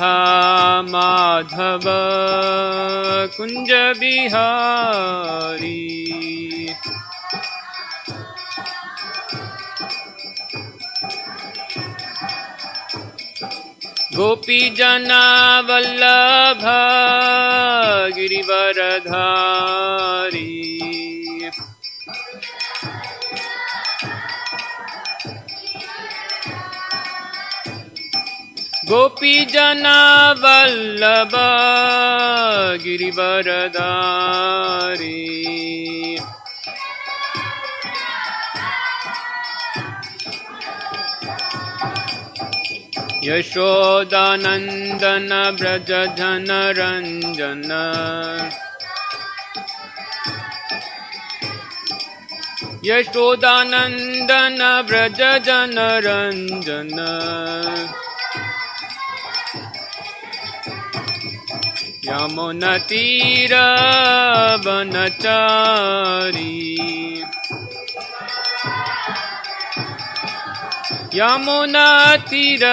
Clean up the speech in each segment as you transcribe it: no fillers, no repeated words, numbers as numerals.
माधव कुंज बिहारी। गोपी जना वल्लभ गिरिवरधारी। गोपी जना वल्लभ गिरिवरधारी। यशोदानंदन ब्रज जन रंजन। यशोदानंदन ब्रज जन रंजन। यमुना तीर वनचारी। यमुना तीर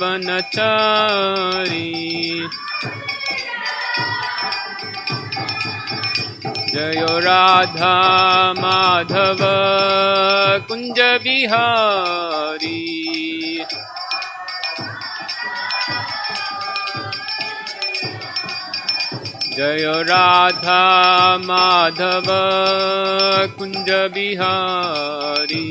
वनचारी। जय राधा माधव कुंज बिहारी। जय राधा माधव कुंज बिहारी।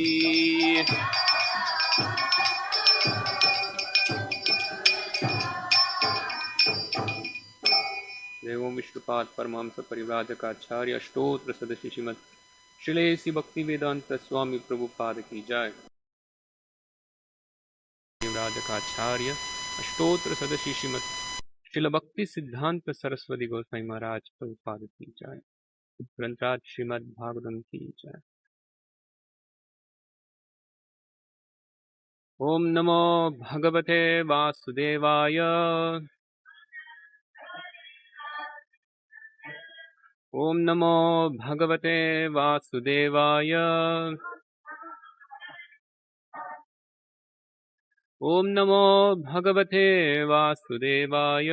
ओम विष्णुपाद परमहंस परिव्राजकाचार्य अष्टोत्र सदस्य श्रीमद श्रीलेसी भक्ति वेदांत स्वामी प्रभुपाद की जय। परिव्राजकाचार्य अष्टोत्र सदस्य श्रीमद श्रील भक्ति सिद्धांत सरस्वती गोसाई महाराज प्रभुपाद की जय। ग्रंथराज श्रीमद भागवतम की जय। ओम नमो भगवते वासुदेवाय। ओम नमो भगवते वासुदेवाय। ओम नमो भगवते वासुदेवाय।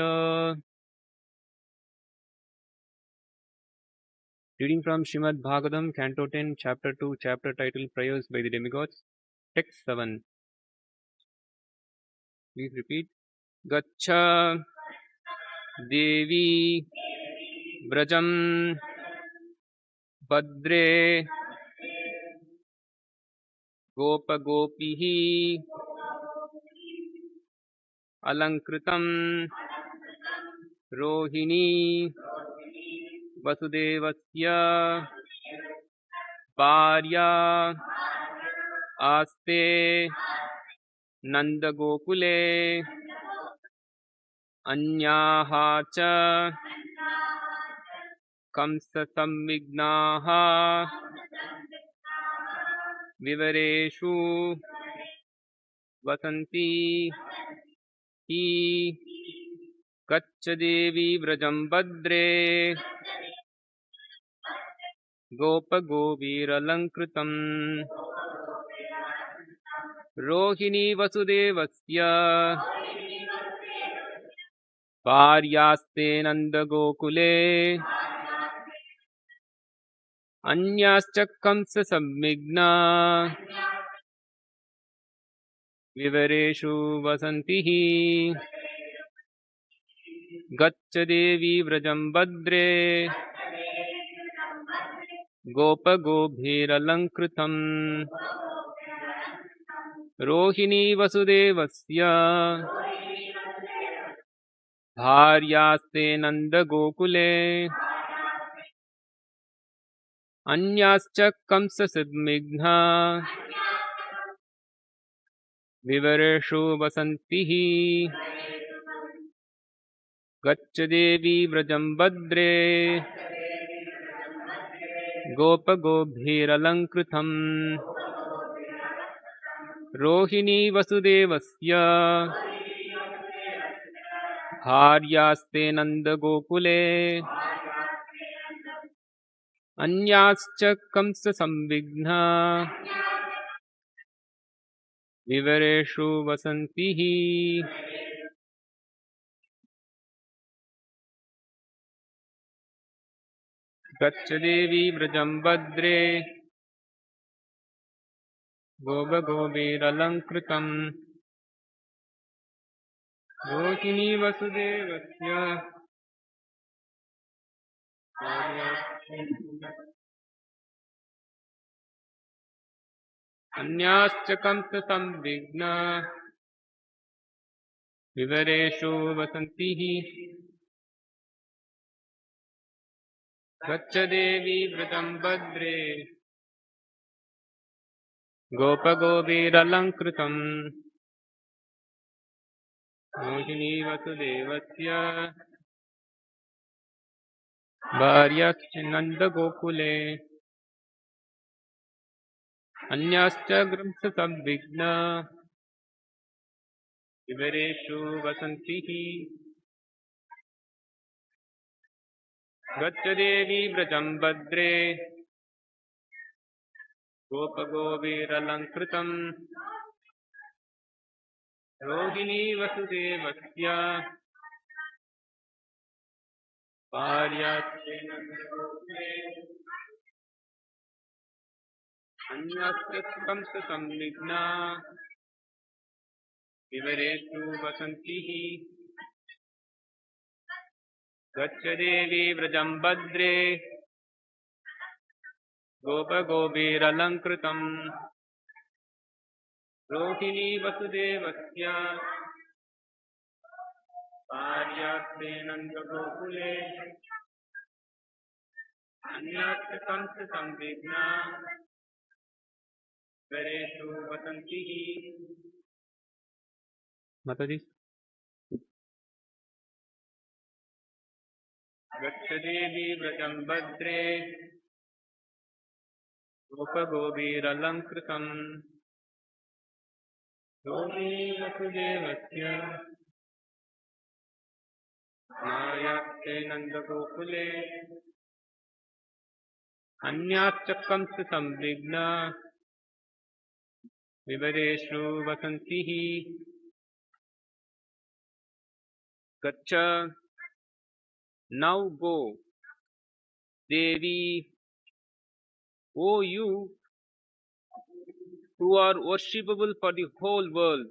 Reading from Srimad Bhagavatam, Canto 10, Chapter 2, Chapter title Prayers by the Demigods, Text 7. Please repeat. Gaccha Devi Brajam Badre Gopa Gopihi Alankritam Rohini Vasudevasya Bharya Aste Nandagokule Anyaha cha Kamsa Samvignaha Vivareshu Vasanti Hi Gaccha Devi Vrajam Badre Gopa Goviralamkritam Rohini Vasudevasya Bharyaste Nandagokule Anyascha Kamsa Samvigna Vivareshu Vasantihi Gaccha Devi Vrajam Badre Gopa Gobhiralankritam Rohini Vasudevasya Bharyaste Nandagokule Anyascha Kamsa Samvigna Vivareshu Vasantihi Gaccha Devi Vrajam Badre Gopa Gobhiralankritam Rohini Vasudevasya Bharyaste Nandagokule Anyascha Kamsa Samvigna Vivareshu Vasantihi गच्छ देवी व्रजं भद्रे गोपगोपीरलङ्कृतम् रोहिणी वसुदेवस्य अन्याश्च कंससंविघ्न विवरेषु वसन्तिः गच्छ देवी व्रतं भद्रे गोपगोपीरलङ्कृतम् रोहिणी वसुदेवस्य भार्याश्च नन्दगोकुले अन्याश्च गृंससंविघ्न विवरेषु वसन्तिः गच्छ देवी व्रजं भद्रे गोपगोपीरलङ्कृतम् रोहिणी वसुदेवस्य भार्याश्च नन्दगोकुले अन्याश्च कंससंविघ्ना विवरेषु वसन्तिः गच्छ देवी व्रजं भद्रे गोपगोपीरलङ्कृतम् रोहिणी वसुदेवस्य भार्याश्च नन्दगोकुले अन्याश्च कंससंविघ्ना विवरेषु वसन्तिः माताजी गच्छ देवी व्रजं भद्रे गोपगोपीरलङ्कृतम् रोहिणी वसुदेवस्य भार्याश्च नन्दगोकुले अन्याश्च कंससंविघ्ना विवरेषु वसन्तिः गच्छ now go Devi, O you who are worshipable for the whole world,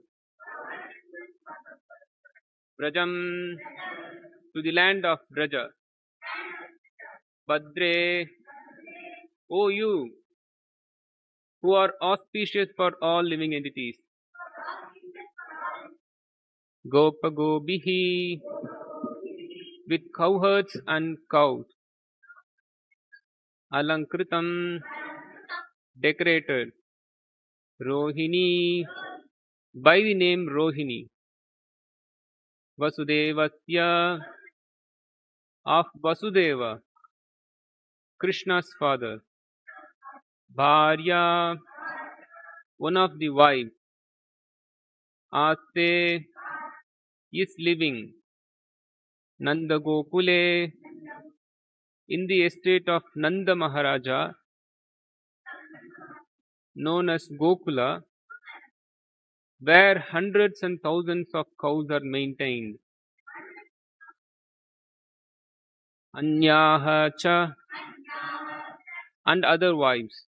Brajam, to the land of Braja. Badre, O you who are auspicious for all living entities. Gopagobihi, with cowherds and cows. Alankritam, decorated. Rohini, by the name Rohini. Vasudevasya, of Vasudeva, Krishna's father. Bharya, one of the wives. Aste, is living. Nanda Gokule, in the estate of Nanda Maharaja, known as Gokula, where hundreds and thousands of cows are maintained. Anyaha cha, and other wives.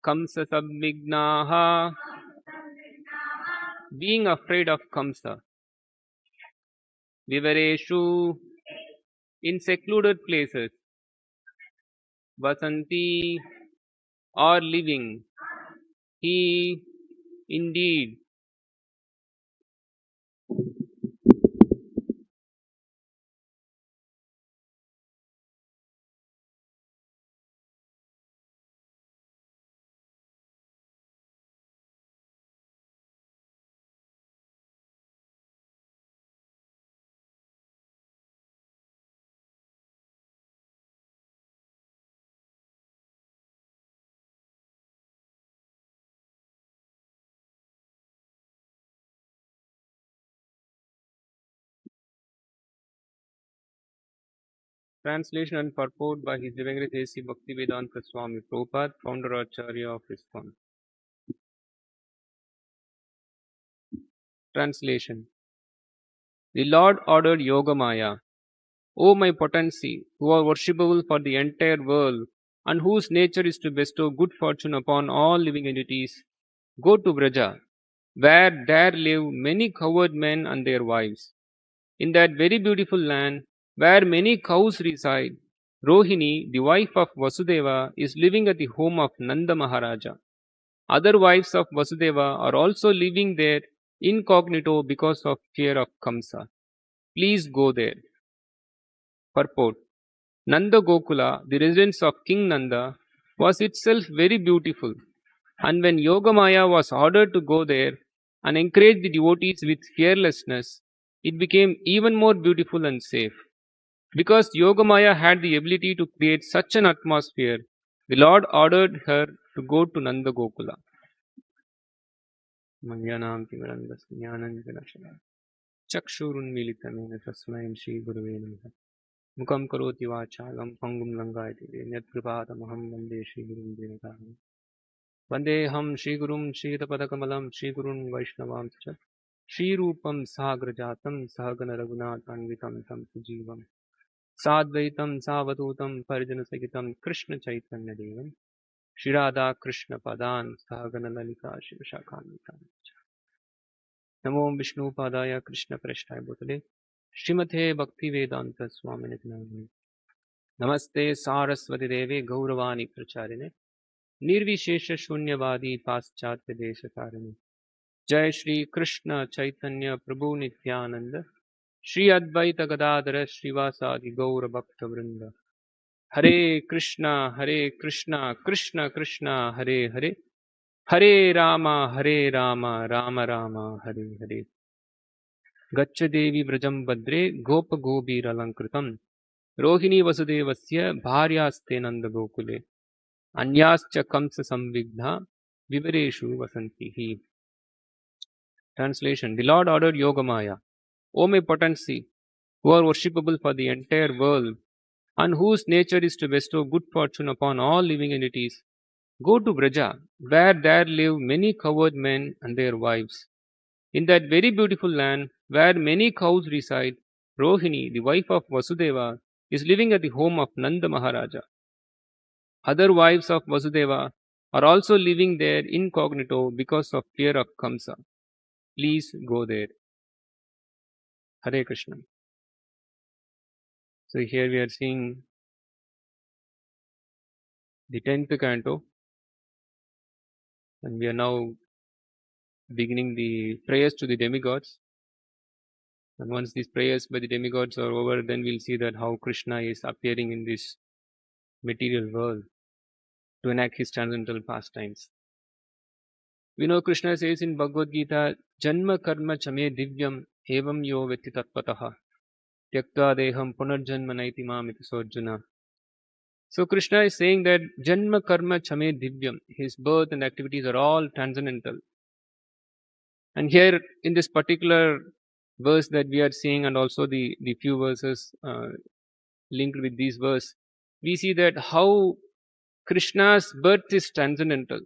Kamsa Sabmignaha, being afraid of Kamsa. Vivareshu, in secluded places. Vasanti, or living. He, indeed. Translation and purport by His Divine Grace A.C. Bhaktivedanta Swami Prabhupada, founder Acharya of ISKCON. Translation. The Lord ordered Yogamaya, O my potency, who are worshipable for the entire world, and whose nature is to bestow good fortune upon all living entities, go to Braja, where there live many cowherd men and their wives. In that very beautiful land, where many cows reside, Rohini, the wife of Vasudeva, is living at the home of Nanda Maharaja. Other wives of Vasudeva are also living there incognito because of fear of Kamsa. Please go there. Purport. Nanda Gokula, the residence of King Nanda, was itself very beautiful, and when Yogamaya was ordered to go there and encourage the devotees with fearlessness, it became even more beautiful and safe. Because Yogamaya had the ability to create such an atmosphere, the Lord ordered her to go to Nanda Gokula. Chakshurunmilitamena tasmai Shri Gurave Namaha. Mukam karoti vācālam pangum langāyate nyatkripātamaham vande Shri Gurum Dinakāram. Vandeham Shri Gurum Shri Padakamalam Shri Gurun Vaishnavam Cha Shri Rupam Sagrajatam Sahagana Raghunatanvitam Tam Sujivam Sadvaitam Savadhutam Parijana Sagitam Krishna Chaitanya Devam Shri Radha Krishna Padan Sahagana Lalita Shiva Shakhanvitam Namo Vishnu Padaya Krishna Prasthaya Bhutale Shrimate Bhakti Vedanta Swami Nityananda Namaste Saraswati Devi Gauravani Pracharine Nirvishesha Shunyavadi Paschatya Deshakarine Jai Shri Krishna Chaitanya Prabhu Nityananda Shri Advaita Gadadhara Srivasadi Gaura Bhakta Vrinda Hare Krishna Krishna Krishna Hare Hare Hare Rama Rama Rama Hare Hare Gaccha Devi Vrajam Badre Gopa Gobir Alankritam Rohini Vasudevasya Bharyaste Nanda Gokule Anyascha Kamsa Samvigdha Vivareshu Vasantihi. Translation. The Lord ordered Yogamaya, O my potency, who are worshipable for the entire world, and whose nature is to bestow good fortune upon all living entities, go to Braja, where there live many cowherd men and their wives. In that very beautiful land, where many cows reside, Rohini, the wife of Vasudeva, is living at the home of Nanda Maharaja. Other wives of Vasudeva are also living there incognito because of fear of Kamsa. Please go there. Hare Krishna. So here we are seeing the 10th canto, and we are now beginning the prayers to the demigods. And once these prayers by the demigods are over, then we'll see that how Krishna is appearing in this material world to enact his transcendental pastimes. We know Krishna says in Bhagavad Gita, Janma karma chame divyam evam yo vetti tatpataha tyaktva deham punarjanma naiti mamiti sojjuna. So Krishna is saying that Janma karma chame divyam, his birth and activities are all transcendental. And here in this particular verse that we are seeing, and also the few verses linked with these verse, we see that how Krishna's birth is transcendental.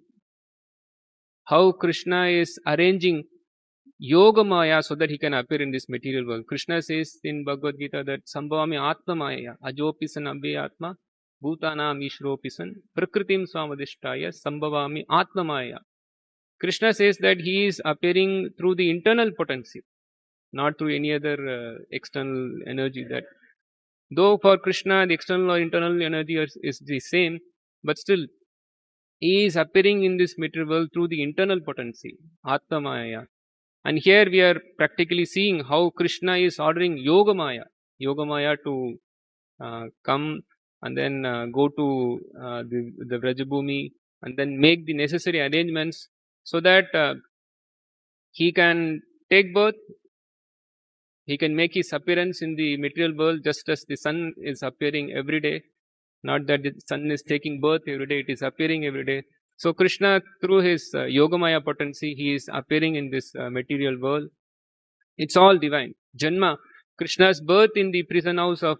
How Krishna is arranging Yogamaya so that he can appear in this material world. Krishna says in Bhagavad Gita that Sambhavami Atma Maya Ajopisan Abhe Atma Bhutanam Ishropisan Prakritim Swamadishtaya Sambhavami Atma Maya. Krishna says that he is appearing through the internal potency, not through any other external energy. That though for Krishna the external or internal energy is the same, but still he is appearing in this material world through the internal potency, Atma Maya. And here we are practically seeing how Krishna is ordering Yogamaya to come and then go to the Vrajabhumi and then make the necessary arrangements so that he can take birth, he can make his appearance in the material world just as the sun is appearing every day. Not that the sun is taking birth every day, it is appearing every day. So Krishna, through his Yogamaya potency, he is appearing in this material world. It's all divine. Janma, Krishna's birth in the prison house of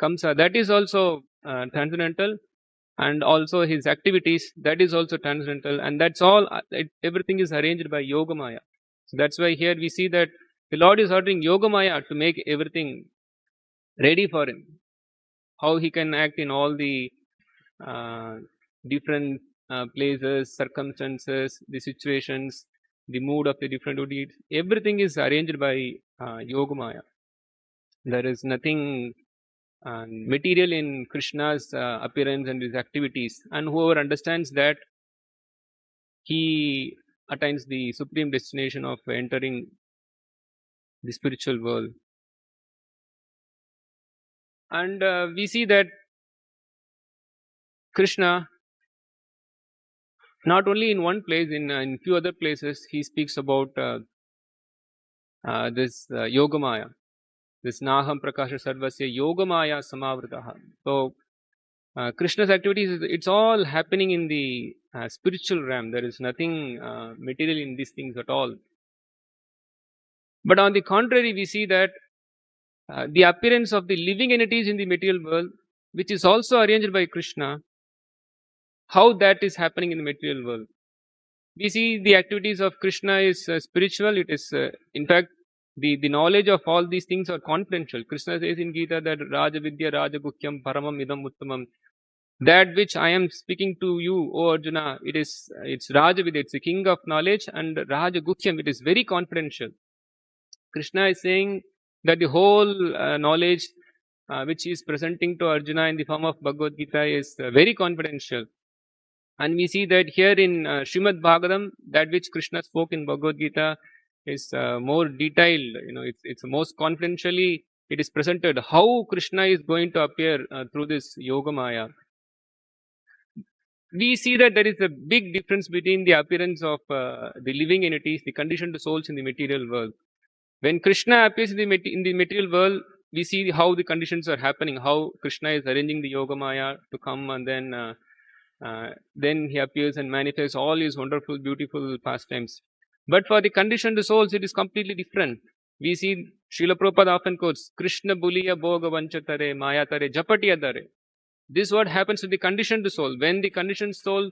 Kamsa, that is also transcendental, and also his activities, that is also transcendental, and that's all. Everything is arranged by Yogamaya. So that's why here we see that the Lord is ordering Yogamaya to make everything ready for him. How he can act in all the uh, different places, circumstances, the situations, the mood of the different deeds. Everything is arranged by Yogamaya. There is nothing material in Krishna's appearance and his activities, and whoever understands that, he attains the supreme destination of entering the spiritual world. And we see that Krishna, not only in one place, in few other places, he speaks about this Yogamaya, this Naham Prakasha Sarvasya Yogamaya Samavritaha. So, Krishna's activities, it's all happening in the spiritual realm. There is nothing material in these things at all. But on the contrary, we see that the appearance of the living entities in the material world, which is also arranged by Krishna, how that is happening in the material world. We see the activities of Krishna is spiritual. It is, in fact, the knowledge of all these things are confidential. Krishna says in Gita that Raja Vidya Raja Guhyam Paramam Idam Uttamam. That which I am speaking to you, O Arjuna, it's Raja Vidya, it's the king of knowledge, and Raja Guhyam, it is very confidential. Krishna is saying that the whole knowledge which he is presenting to Arjuna in the form of Bhagavad Gita is very confidential. And we see that here in Srimad Bhagavatam, that which Krishna spoke in Bhagavad Gita is more detailed. It's most confidentially, it is presented how Krishna is going to appear through this Yogamaya. We see that there is a big difference between the appearance of the living entities, the conditioned souls in the material world. When Krishna appears in the material world, we see how the conditions are happening, how Krishna is arranging the Yogamaya to come, and then he appears and manifests all his wonderful, beautiful pastimes. But for the conditioned souls, it is completely different. We see Srila Prabhupada often quotes, Krishna Buliya Bhoga Vanchatare Maya Tare Japatiya Dare. This is what happens to the conditioned soul. When the conditioned soul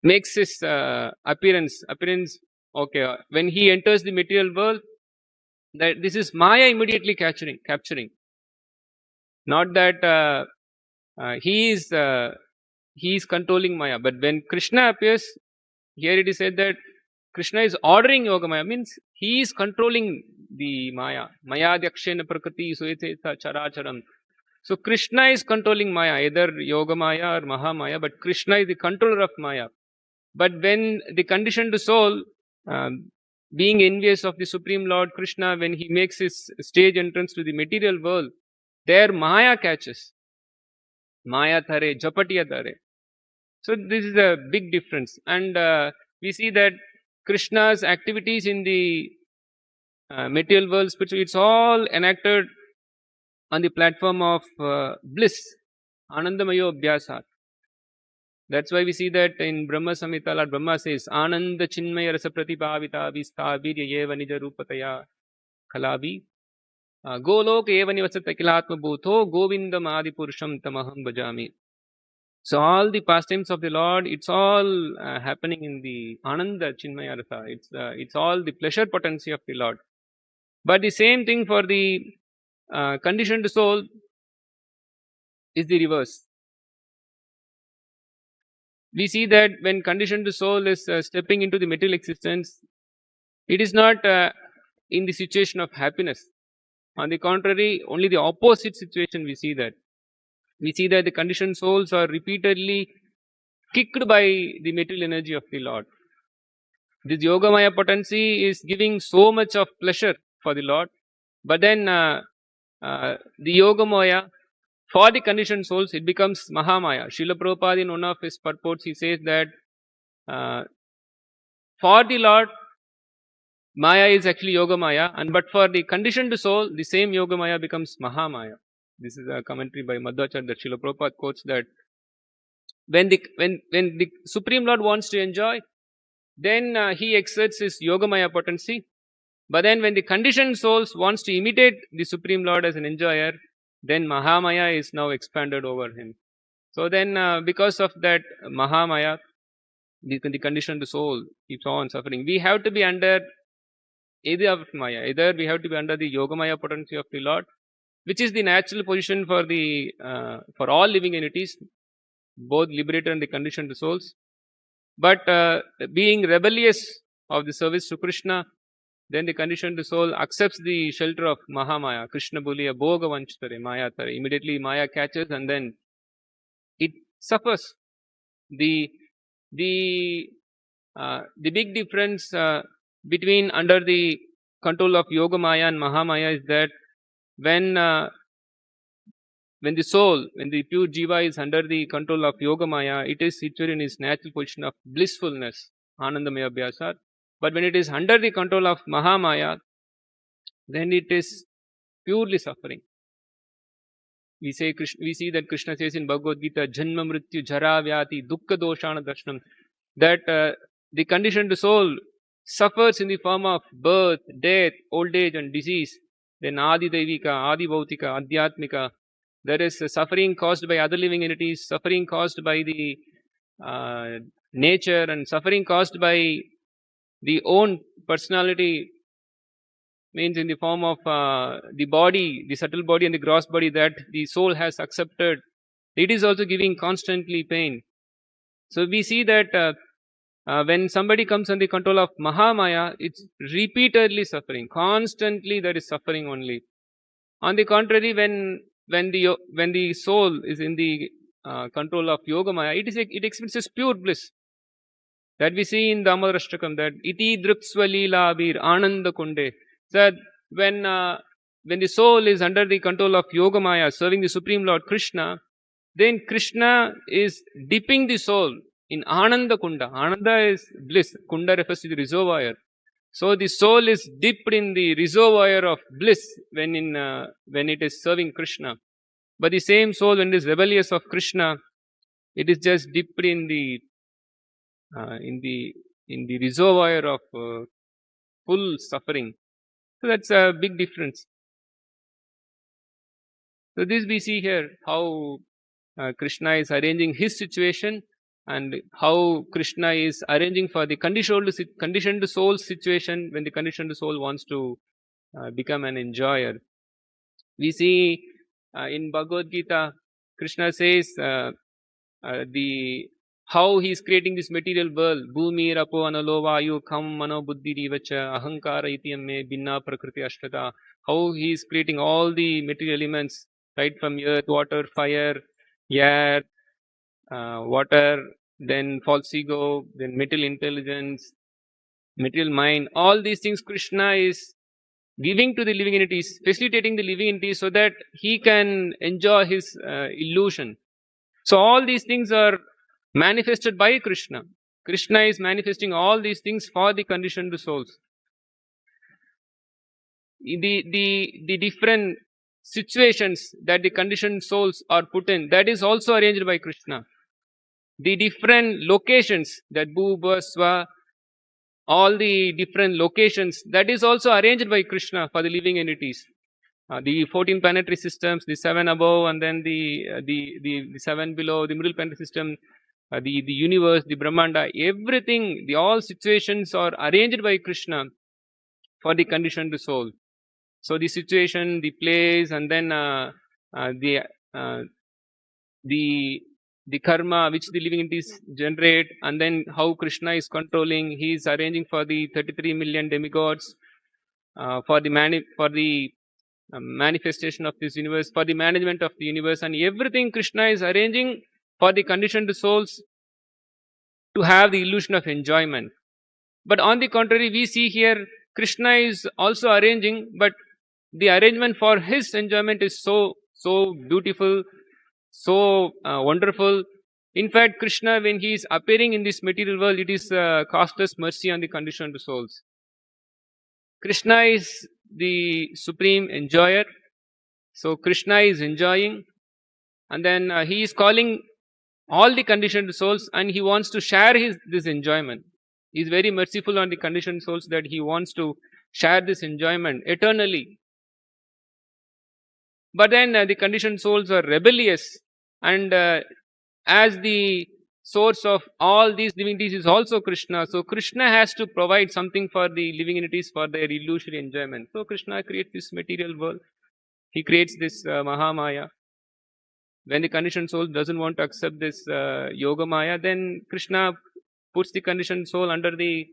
makes his appearance, okay, when he enters the material world, that this is Maya immediately capturing. Not that he is controlling Maya, but when Krishna appears, here it is said that Krishna is ordering Yogamaya, means he is controlling the Maya. Maya Dyakshena Prakriti Sueteta Characharam. So Krishna is controlling Maya, either Yogamaya or Mahamaya, but Krishna is the controller of Maya. But when the conditioned soul, being envious of the Supreme Lord Krishna, when he makes his stage entrance to the material world, there Maya catches. Maya Thare, Japatiya Thare. So this is a big difference. And we see that Krishna's activities in the material world, spiritual, it's all enacted on the platform of bliss, Anandamayo Abhyasat. That's why we see that in Brahma Samhita, Lord Brahma says, Ananda Chinmaya Rasa Pratibhavita Visthabirya Yeva Nija Rupataya Khalavi Golok Eva Nivasata Kilatma Bhutho Govindam Adi Purusham Tamaham Bhajami. So all the pastimes of the Lord, it's all happening in the Ananda Chinmaya Rasa. It's all the pleasure potency of the Lord. But the same thing for the conditioned soul is the reverse. We see that when conditioned soul is stepping into the material existence, it is not in the situation of happiness. On the contrary, only the opposite situation we see that. We see that the conditioned souls are repeatedly kicked by the material energy of the Lord. This Yogamaya potency is giving so much of pleasure for the Lord, but then the Yogamaya, for the conditioned souls, it becomes Mahamaya. Srila Prabhupada, in one of his purports, he says that for the Lord, Maya is actually Yogamaya, but for the conditioned soul, the same Yogamaya becomes Mahamaya. This is a commentary by Madhvacharya that Srila Prabhupada quotes that when the Supreme Lord wants to enjoy, then he exerts his Yogamaya potency. But then when the conditioned souls wants to imitate the Supreme Lord as an enjoyer, then Mahamaya is now expanded over him. So then because of that Mahamaya, the conditioned soul keeps on suffering. We have to be under either of Maya. Either we have to be under the Yogamaya potency of the Lord, which is the natural position for the for all living entities, both liberated and the conditioned souls. But being rebellious of the service to Krishna, then the conditioned soul accepts the shelter of Mahamaya, Krishna Buliya, Bhoga Vanchitare, Maya Tare. Immediately Maya catches and then it suffers. The big difference between under the control of Yogamaya and Mahamaya is that when the soul, when the pure jiva is under the control of Yogamaya, it is situated in its natural position of blissfulness, Anandamaya Abhyasa. But when it is under the control of Mahamaya, then it is purely suffering. We see that Krishna says in Bhagavad Gita, Janma Mrityu Jara Vyati Dukkha Doshana Darshanam, that the conditioned soul suffers in the form of birth, death, old age and disease. Then Adi Devika, Adi Bhautika, Adhyatmika, there is suffering caused by other living entities, suffering caused by the nature, and suffering caused by the own personality, means in the form of the body, the subtle body and the gross body that the soul has accepted. It is also giving constantly pain. So we see that when somebody comes under the control of Mahamaya, it's repeatedly suffering. Constantly there is suffering only. On the contrary, when the soul is in the control of Yogamaya, it experiences pure bliss. That we see in the Amarashtakam, that iti druksva leela abir ananda kunde. That when the soul is under the control of Yogamaya, serving the Supreme Lord Krishna, then Krishna is dipping the soul in Ananda Kunda. Ananda is bliss. Kunda refers to the reservoir. So the soul is dipped in the reservoir of bliss when it is serving Krishna. But the same soul, when it is rebellious of Krishna, it is just dipped in the reservoir of full suffering. So that's a big difference. So this we see here, how Krishna is arranging his situation and how Krishna is arranging for the conditioned soul situation when the conditioned soul wants to become an enjoyer. We see in Bhagavad Gita, Krishna says how he is creating this material world. Bhumi rapo analo vayu kham mano buddhi rivacha ahankara itiyam me binna prakriti ashtata. How he is creating all the material elements, right from earth, water, fire, air, water, then false ego, then material intelligence, material mind. All these things Krishna is giving to the living entities, facilitating the living entities so that he can enjoy his illusion. So all these things are manifested by Krishna. Krishna is manifesting all these things for the conditioned souls. The different situations that the conditioned souls are put in, that is also arranged by Krishna. The different locations, that Bhu, Swa, all the different locations, that is also arranged by Krishna for the living entities. The 14 planetary systems, the 7 above, and then the 7 below, the middle planetary system, the universe, the Brahmanda, everything, all situations are arranged by Krishna for the conditioned soul. So the situation, the place, and then the karma which the living entities generate, and then how Krishna is controlling. He is arranging for the 33 million demigods, for the manifestation of this universe, for the management of the universe, and everything Krishna is arranging for the conditioned souls to have the illusion of enjoyment. But on the contrary, we see here Krishna is also arranging, but the arrangement for his enjoyment is so beautiful, so wonderful. In fact, Krishna, when he is appearing in this material world, it is causeless mercy on the conditioned souls. Krishna is the supreme enjoyer. So Krishna is enjoying, and then he is calling all the conditioned souls, and he wants to share this enjoyment. He is very merciful on the conditioned souls that he wants to share this enjoyment eternally. But then the conditioned souls are rebellious, and as the source of all these divinities is also Krishna. So Krishna has to provide something for the living entities for their illusory enjoyment. So Krishna creates this material world. He creates this Mahamaya. When the conditioned soul doesn't want to accept this Yoga Maya, then Krishna puts the conditioned soul under the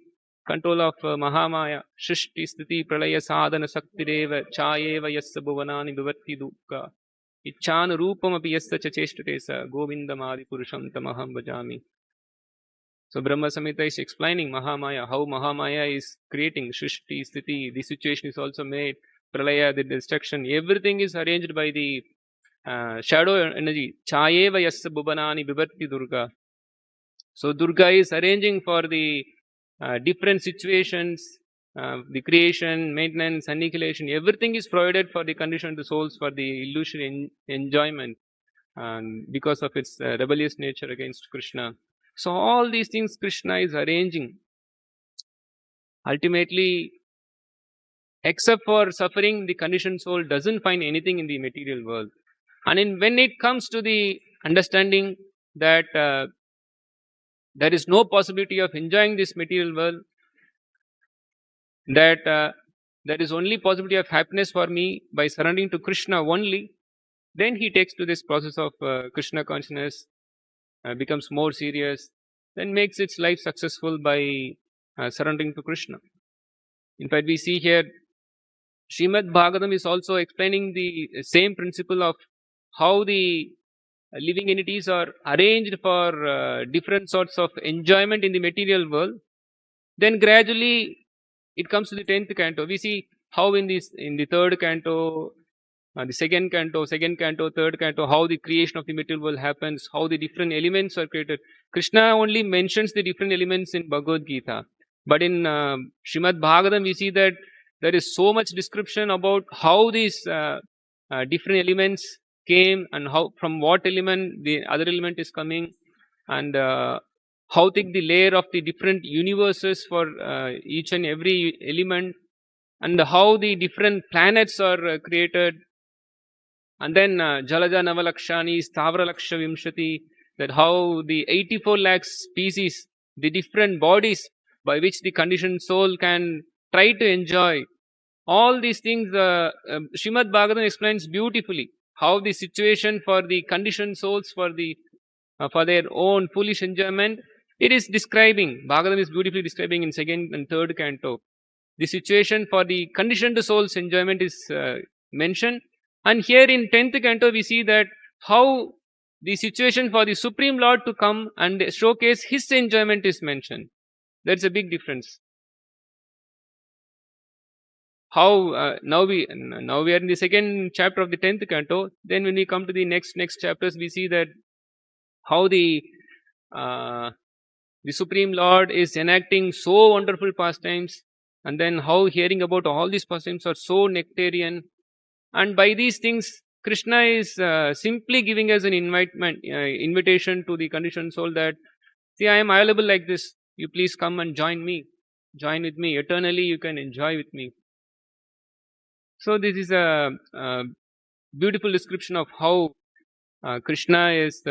control of Mahamaya. Shrishti Sthiti Pralaya Sadhana Saktireva Chayeva Yassa Bhuvanani Vivatti Dukkha Ichchanu Rupam Api Yassa Chacheshtate Sa Govindam Adi Purusham Tamaham Bhajami. So Brahma Samhita is explaining Mahamaya, how Mahamaya is creating Shrishti Sthiti. The situation is also made. Pralaya, the destruction. Everything is arranged by the shadow energy. Chayeva Yassa Bhuvanani Vivatti Durga. So Durga is arranging for the different situations, the creation, maintenance, annihilation. Everything is provided for the condition of the souls for the illusory enjoyment, because of its rebellious nature against Krishna. So all these things Krishna is arranging. Ultimately, except for suffering, the conditioned soul doesn't find anything in the material world. And when it comes to the understanding that there is no possibility of enjoying this material world, that there is only possibility of happiness for me by surrendering to Krishna only, then he takes to this process of Krishna consciousness, becomes more serious, then makes its life successful by surrendering to Krishna. In fact, we see here Srimad Bhagavatam is also explaining the same principle of how the living entities are arranged for different sorts of enjoyment in the material world. Then gradually it comes to the 10th canto. We see how in the 3rd canto, the second canto, third canto, how the creation of the material world happens, how the different elements are created. Krishna only mentions the different elements in Bhagavad Gita. But in Srimad Bhagavatam, we see that there is so much description about how these different elements came and how from what element the other element is coming, and how thick the layer of the different universes for each and every element, and how the different planets are created. And then Jalaja Navalakshani, Stavra Laksha Vimshati, that how the 84 lakh species, the different bodies by which the conditioned soul can try to enjoy. All these things, Srimad Bhagavatam explains beautifully how the situation for the conditioned souls for their own foolish enjoyment, it is describing. Bhagavatam is beautifully describing in 2nd and 3rd canto. The situation for the conditioned soul's enjoyment is mentioned. And here in 10th canto, we see that how the situation for the Supreme Lord to come and showcase his enjoyment is mentioned. That's a big difference. How now we are in the 2nd chapter of the 10th canto. Then when we come to the next chapters, we see that how the Supreme Lord is enacting so wonderful pastimes, and then how hearing about all these pastimes are so nectarian. And by these things, Krishna is simply giving us an invitation to the conditioned soul that, see, I am available like this. You please come and join with me. Eternally, you can enjoy with me. So this is a beautiful description of how Krishna is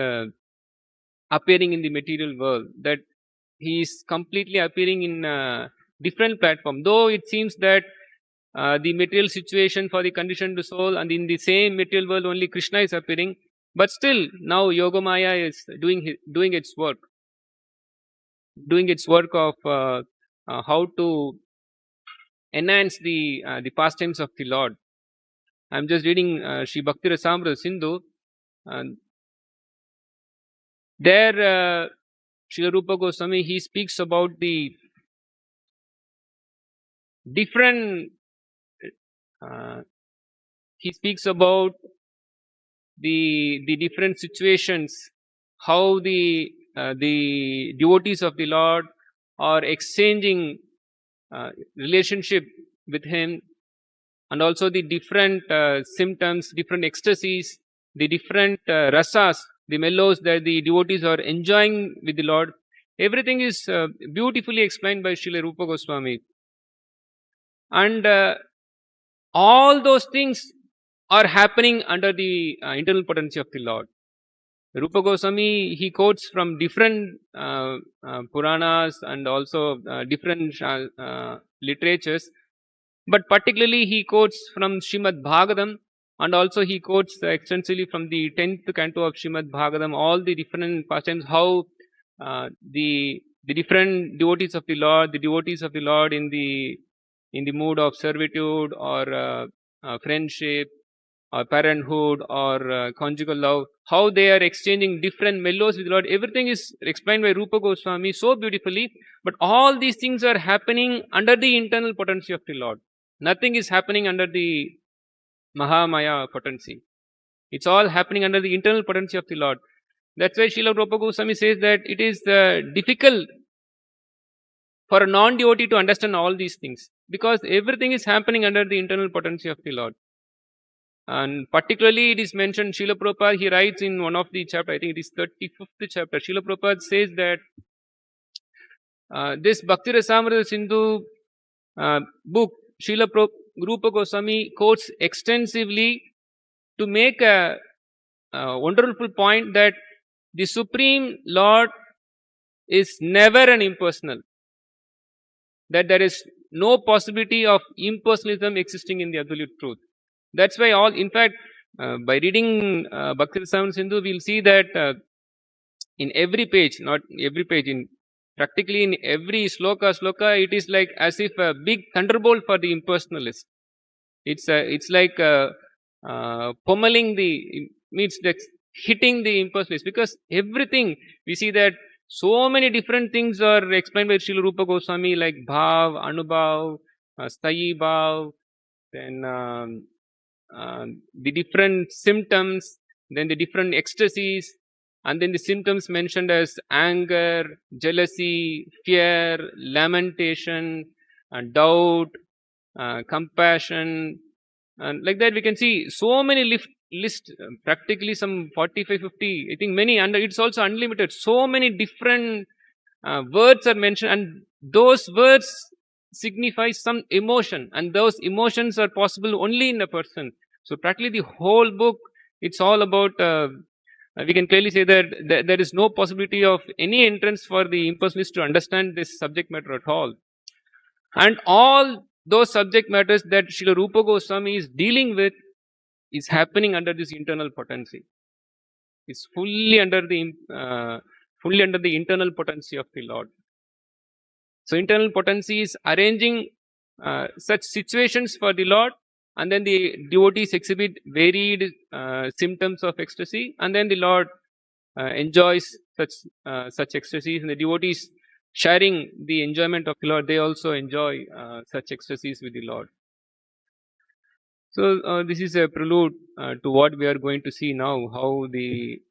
appearing in the material world. That he is completely appearing in different platform. Though it seems that the material situation for the conditioned soul, and in the same material world only Krishna is appearing, but still now Yogamaya is doing its work of how to enhance the pastimes of the Lord. I am just reading Sri Bhakti Rasamrita Sindhu, and there Srila Rupa Goswami, he speaks about the different he speaks about the different situations, how the devotees of the Lord are exchanging relationship with him, and also the different symptoms, different ecstasies, the different rasas, the mellows that the devotees are enjoying with the Lord. Everything is beautifully explained by Srila Rupa Goswami. And all those things are happening under the internal potency of the Lord. Rupa Goswami, he quotes from different Puranas and also different literatures, but particularly he quotes from Srimad Bhagavatam, and also he quotes extensively from the 10th canto of Srimad Bhagavatam, all the different pastimes, how the different devotees of the Lord in the mood of servitude or friendship or parenthood or conjugal love, how they are exchanging different mellows with the Lord. Everything is explained by Rupa Goswami so beautifully, but all these things are happening under the internal potency of the Lord. Nothing is happening under the Mahamaya potency. It's all happening under the internal potency of the Lord. That's why Srila Rupa Goswami says that it is difficult for a non-devotee to understand all these things, because everything is happening under the internal potency of the Lord. And particularly it is mentioned, Srila Prabhupada, he writes in one of the chapter, I think it is 35th chapter, Srila Prabhupada says that this Bhakti Rasamrita Sindhu book, Srila Rupa Goswami quotes extensively to make a wonderful point that the Supreme Lord is never an impersonal, that there is no possibility of impersonalism existing in the absolute truth. That's why in fact, by reading Bhakti Rasamrita Sindhu, we'll see that in every page, not every page, in practically in every sloka, it is like as if a big thunderbolt for the impersonalist. It's like pummeling means like hitting the impersonalist, because everything we see that so many different things are explained by Srila Rupa Goswami, like bhav, anubhav, sthayi bhav, then the different symptoms, then the different ecstasies, and then the symptoms mentioned as anger, jealousy, fear, lamentation, doubt, compassion, and like that we can see so many list, practically some 45, 50, I think many, and it's also unlimited. So many different words are mentioned, and those words signify some emotion, and those emotions are possible only in a person. So practically the whole book, it's all about we can clearly say that there is no possibility of any entrance for the impersonalist to understand this subject matter at all. And all those subject matters that Srila Rupa Goswami is dealing with is happening under this internal potency. It's fully under the internal potency of the Lord. So internal potency is arranging such situations for the Lord, and then the devotees exhibit varied symptoms of ecstasy, and then the Lord enjoys such ecstasies, and the devotees sharing the enjoyment of the Lord, they also enjoy such ecstasies with the Lord. So this is a prelude to what we are going to see now, how the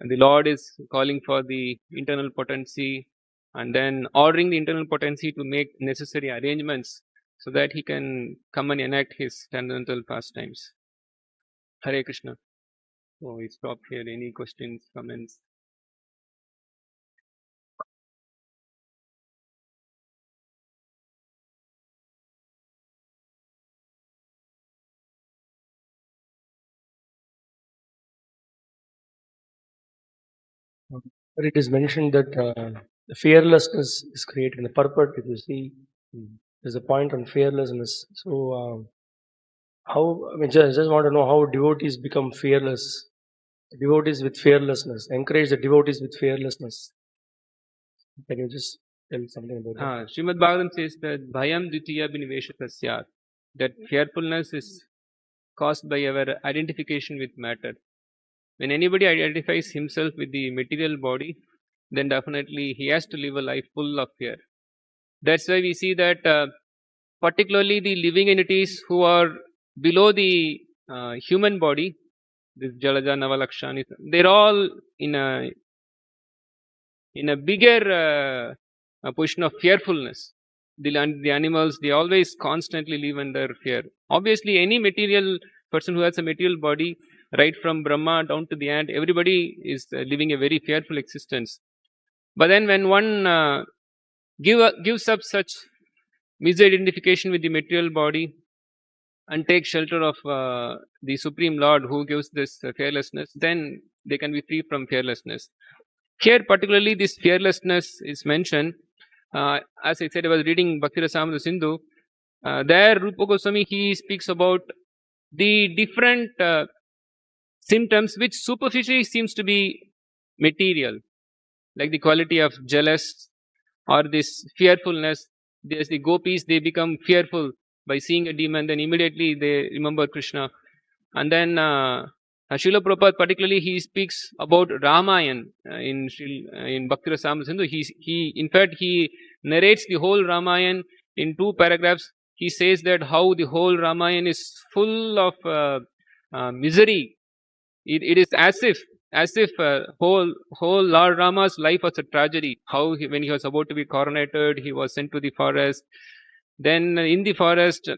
Lord is calling for the internal potency, and then ordering the internal potency to make necessary arrangements so that he can come and enact his transcendental pastimes. Hare Krishna. So we stop here. Any questions, comments? But it is mentioned that the fearlessness is created in the purport. If you see, there's a point on fearlessness. So, how? I mean, just want to know how devotees become fearless. Devotees with fearlessness. Encourage the devotees with fearlessness. Can you just tell something about that? Srimad Bhagavatam says that bhayam dvitiya biniveshatasya, that fearfulness is caused by our identification with matter. When anybody identifies himself with the material body, then definitely he has to live a life full of fear. That's why we see that particularly the living entities who are below the human body, this Jalaja, Navalakshani, they're all in a bigger position of fearfulness. The animals, they always constantly live under fear. Obviously, any material person who has a material body, right from Brahma down to the ant, everybody is living a very fearful existence. But then when one gives up such misidentification with the material body and takes shelter of the Supreme Lord who gives this fearlessness, then they can be free from fearlessness. Here, particularly, this fearlessness is mentioned. As I said, I was reading Bhakti Rasamrita Sindhu. There, Rupa Goswami, he speaks about the different symptoms which superficially seems to be material, like the quality of jealous or this fearfulness. There's the gopis, they become fearful by seeing a demon, then immediately they remember Krishna. And then Srila Prabhupada, particularly, he speaks about Ramayan in Bhakti Rasamrita Sindhu. In fact, he narrates the whole Ramayan in 2 paragraphs. He says that how the whole Ramayan is full of misery. It is as if whole Lord Rama's life was a tragedy. How when he was about to be coronated, he was sent to the forest. Then in the forest,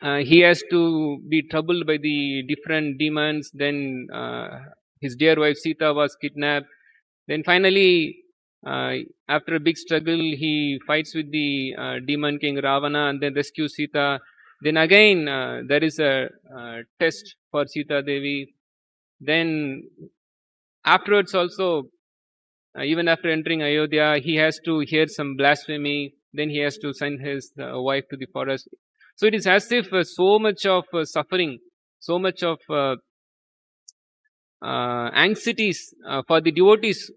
he has to be troubled by the different demons. Then his dear wife Sita was kidnapped. Then finally, after a big struggle, he fights with the demon king Ravana and then rescues Sita. Then again, there is a test for Sita Devi. Then afterwards also, even after entering Ayodhya, he has to hear some blasphemy. Then he has to send his wife to the forest. So it is as if so much of suffering, so much of anxieties for the devotees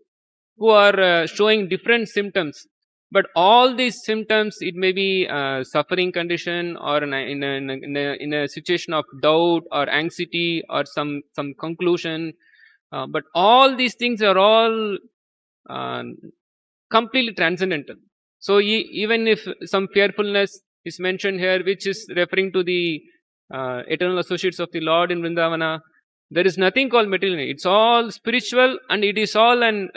who are showing different symptoms. But all these symptoms, it may be suffering condition or in a situation of doubt or anxiety or some conclusion. But all these things are all uh, completely transcendental. So even if some fearfulness is mentioned here, which is referring to the eternal associates of the Lord in Vrindavana, there is nothing called material. It's all spiritual, and it is all an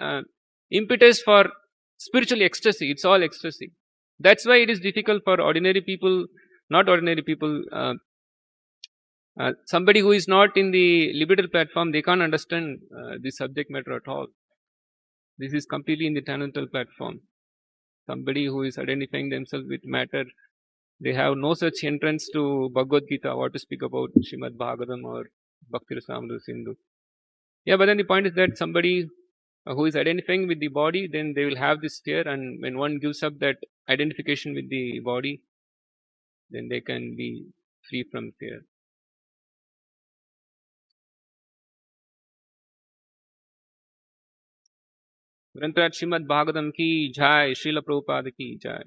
impetus for spiritual ecstasy. It's all ecstasy. That's why it is difficult for ordinary people, not ordinary people. Somebody who is not in the liberal platform, they can't understand the subject matter at all. This is completely in the transcendental platform. Somebody who is identifying themselves with matter, they have no such entrance to Bhagavad Gita, what to speak about Srimad Bhagavatam or Bhakti Rasamrita Sindhu. Yeah, but then the point is that somebody who is identifying with the body, then they will have this fear, and when one gives up that identification with the body, then they can be free from fear. ग्रंथराज Shrimad Bhagavatam की जय, श्रील प्रभुपाद की जय.